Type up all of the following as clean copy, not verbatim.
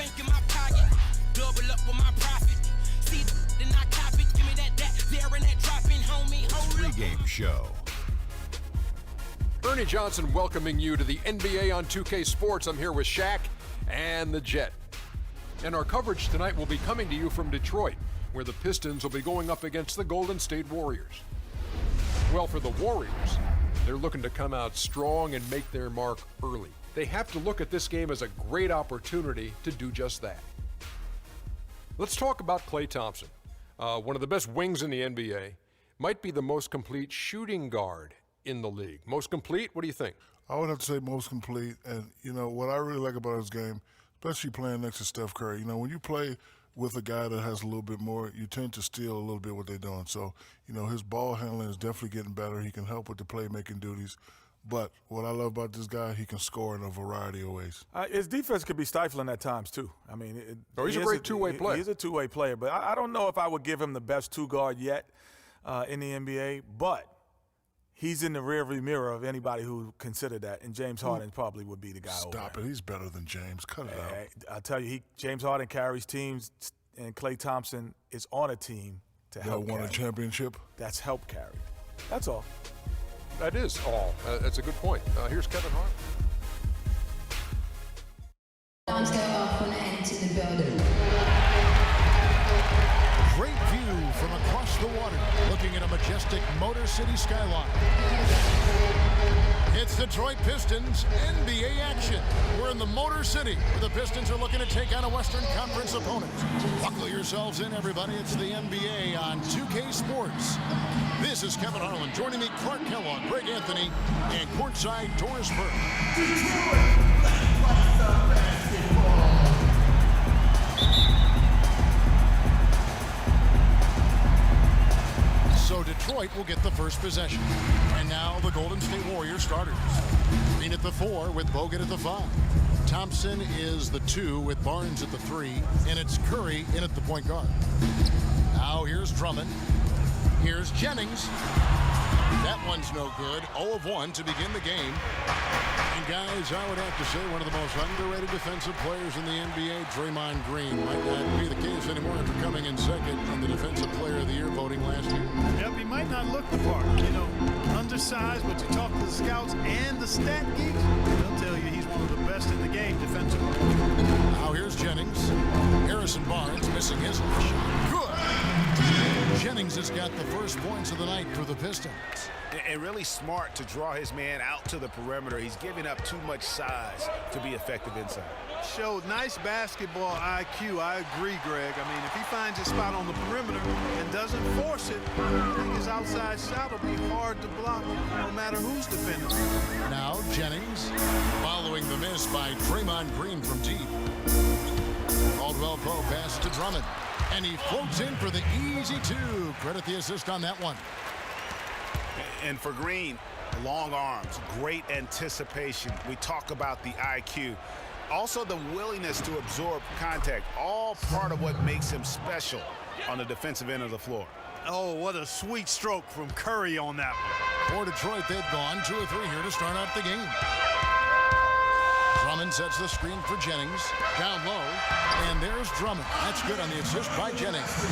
bank in my pocket. Double up with my profit. See, then I cop it. Give me that, there and that dropping, homie. Hold up. Pre-game show. Ernie Johnson welcoming you to the NBA on 2K Sports. I'm here with Shaq and the Jet. And our coverage tonight will be coming to you from Detroit, where the Pistons will be going up against the Golden State Warriors. Well, for the Warriors, they're looking to come out strong and make their mark early. They have to look at this game as a great opportunity to do just that. Let's talk about Klay Thompson, one of the best wings in the NBA, might be the most complete shooting guard in the league. Most complete? What do you think? I would have to say most complete. And, you know, what I really like about his game, especially playing next to Steph Curry, you know, when you play with a guy that has a little bit more, you tend to steal a little bit what they're doing. So, you know, his ball handling is definitely getting better. He can help with the playmaking duties. But what I love about this guy, he can score in a variety of ways. His defense could be stifling at times, too. I mean, he's a great two-way player. He's a two-way player. But I don't know if I would give him the best two-guard yet in the NBA. But he's in the rearview mirror of anybody who considered that, and James Harden probably would be the guy over there. Stop it. He's better than James. Cut it out. I tell you, James Harden carries teams, and Klay Thompson is on a team to help carry. Won a championship? That's help carry. That's all. That is all. That's a good point. Here's Kevin Hart. Alarms go off when I enter the building. Great view from across the water, looking at a majestic Motor City skyline. It's Detroit Pistons NBA action. We're in the Motor City, where the Pistons are looking to take on a Western Conference opponent. Buckle yourselves in, everybody. It's the NBA on 2K Sports. This is Kevin Harlan. Joining me, Clark Kellogg, Greg Anthony, and courtside Doris Burke. So Detroit will get the first possession. And now the Golden State Warriors starters. Green at the 4 with Bogut at the 5. Thompson is the 2 with Barnes at the 3. And it's Curry in at the point guard. Now here's Drummond. Here's Jennings. That one's no good. 0 of 1 to begin the game. And guys, I would have to say one of the most underrated defensive players in the NBA, Draymond Green. Might not be the case anymore after coming in second in the Defensive Player of the Year voting last year. Yep, he might not look the part. You know, undersized, but you talk to the scouts and the stat geeks, they'll tell you he's one of the best in the game defensively. Now here's Jennings. Harrison Barnes missing his shot. Good. Jennings has got the first points of the night for the Pistons. And really smart to draw his man out to the perimeter. He's giving up too much size to be effective inside. Showed nice basketball IQ. I agree, Greg. I mean, if he finds his spot on the perimeter and doesn't force it, I think his outside shot will be hard to block no matter who's defending. Now Jennings following the miss by Draymond Green from deep. Caldwell Pope pass to Drummond. And he floats in for the easy 2. Credit the assist on that one. And for Green, long arms, great anticipation. We talk about the IQ. Also the willingness to absorb contact, all part of what makes him special on the defensive end of the floor. Oh, what a sweet stroke from Curry on that one. For Detroit, they've gone 2 or 3 here to start out the game. Drummond sets the screen for Jennings. Down low. And there's Drummond. That's good on the assist by Jennings.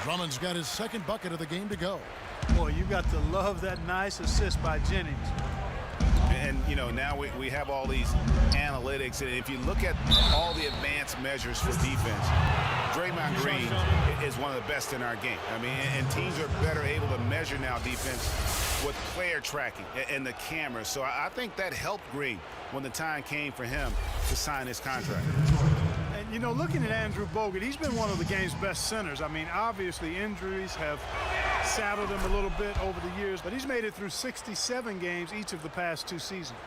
Drummond's got his second bucket of the game to go. Boy, you got to love that nice assist by Jennings. And, you know, now we have all these analytics. And if you look at all the advanced measures for defense, Draymond Green is one of the best in our game. I mean, and teams are better able to measure now defense with player tracking and the cameras. So I think that helped Green when the time came for him to sign his contract. And, you know, looking at Andrew Bogut, he's been one of the game's best centers. I mean, obviously injuries have saddled him a little bit over the years, but he's made it through 67 games each of the past 2 seasons.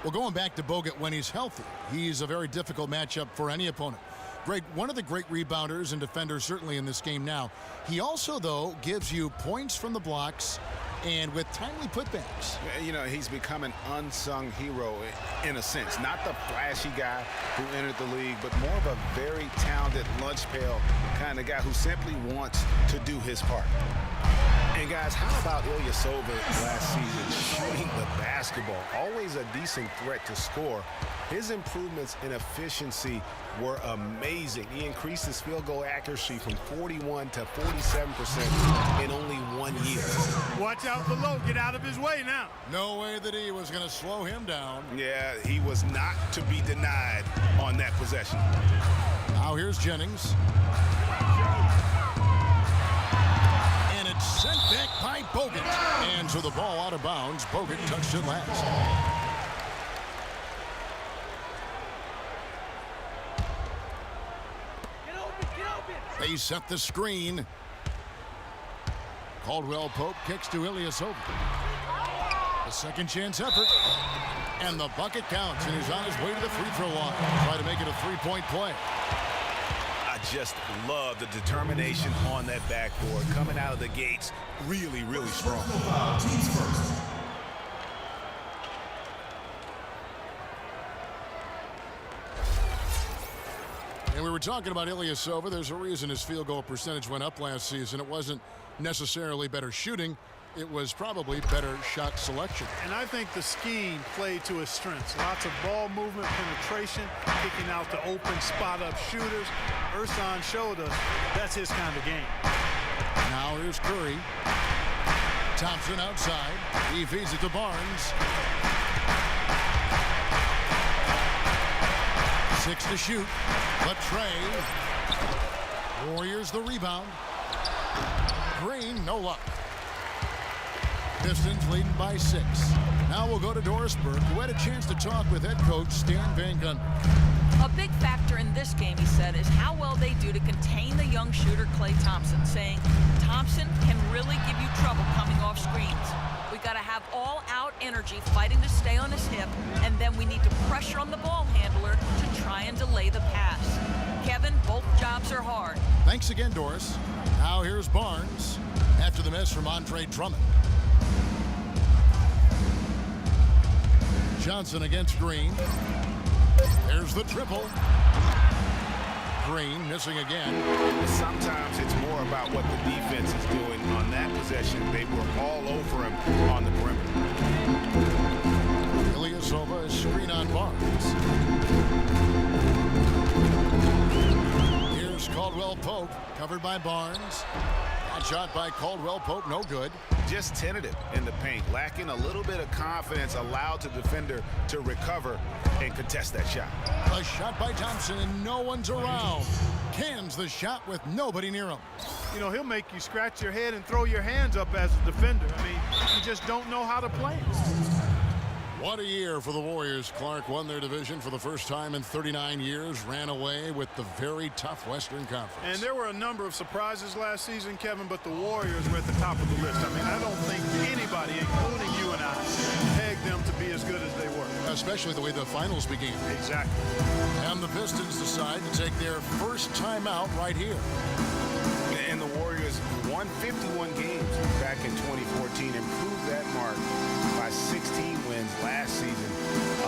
Well, going back to Bogut when he's healthy, he's a very difficult matchup for any opponent. Greg, one of the great rebounders and defenders certainly in this game now. He also, though, gives you points from the blocks and with timely putbacks. You know, he's become an unsung hero in a sense. Not the flashy guy who entered the league, but more of a very talented lunch pail kind of guy who simply wants to do his part. And guys, how about Ilyasova last season shooting the basketball? Always a decent threat to score. his improvements in efficiency were amazing. He increased his field goal accuracy from 41 to 47% in only 1 year. Watch out below. Get out of his way now. No way that he was going to slow him down. Yeah, he was not to be denied on that possession. Now here's Jennings. And it's sent back by Bogut. And so the ball out of bounds. Bogut touched it last. They set the screen. Caldwell Pope kicks to Ilyasova. A second chance effort. And the bucket counts, and he's on his way to the free throw line. Try to make it a three-point play. I just love the determination on that backboard. Coming out of the gates, really, really strong. Teams first. And we were talking about Ilyasova. There's a reason his field goal percentage went up last season. It wasn't necessarily better shooting. It was probably better shot selection. And I think the scheme played to his strengths. Lots of ball movement, penetration, kicking out to open spot-up shooters. Ersan showed us that's his kind of game. Now here's Curry. Thompson outside. He feeds it to Barnes. 6 to shoot. But Trey. Warriors the rebound. Green, no luck. Pistons leading by 6. Now we'll go to Doris Burke, who had a chance to talk with head coach Stan Van Gundy. A big factor in this game, he said, is how well they do to contain the young shooter Klay Thompson, saying Thompson can really give you trouble coming off screens. We got to have all-out energy fighting to stay on his hip, and then we need to pressure on the ball handler to try and delay the pass. Kevin, both jobs are hard. Thanks again, Doris. Now here's Barnes after the miss from Andre Drummond. Johnson against Green. There's the triple. Green missing again. Sometimes it's more about what the defense is doing on that possession. They were all over him on the perimeter. Ilyasova is screen on Barnes. Here's Caldwell Pope, covered by Barnes. That shot by Caldwell Pope, no good. Just tentative in the paint, lacking a little bit of confidence, allowed the defender to recover and contest that shot. A shot by Thompson, and no one's around. Cans the shot with nobody near him. You know, he'll make you scratch your head and throw your hands up as a defender. I mean, you just don't know how to play him. What a year for the Warriors. Clark won their division for the first time in 39 years, ran away with the very tough Western Conference. And there were a number of surprises last season, Kevin, but the Warriors were at the top of the list. I mean, I don't think anybody, including you and I, pegged them to be as good as they were. Especially the way the finals began. Exactly. And the Pistons decide to take their first timeout right here. And the Warriors won 51 games back in 2014, improved that mark by 16 wins last season.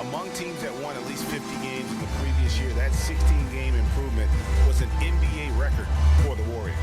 Among teams that won at least 50 games in the previous year, that 16-game improvement was an NBA record for the Warriors.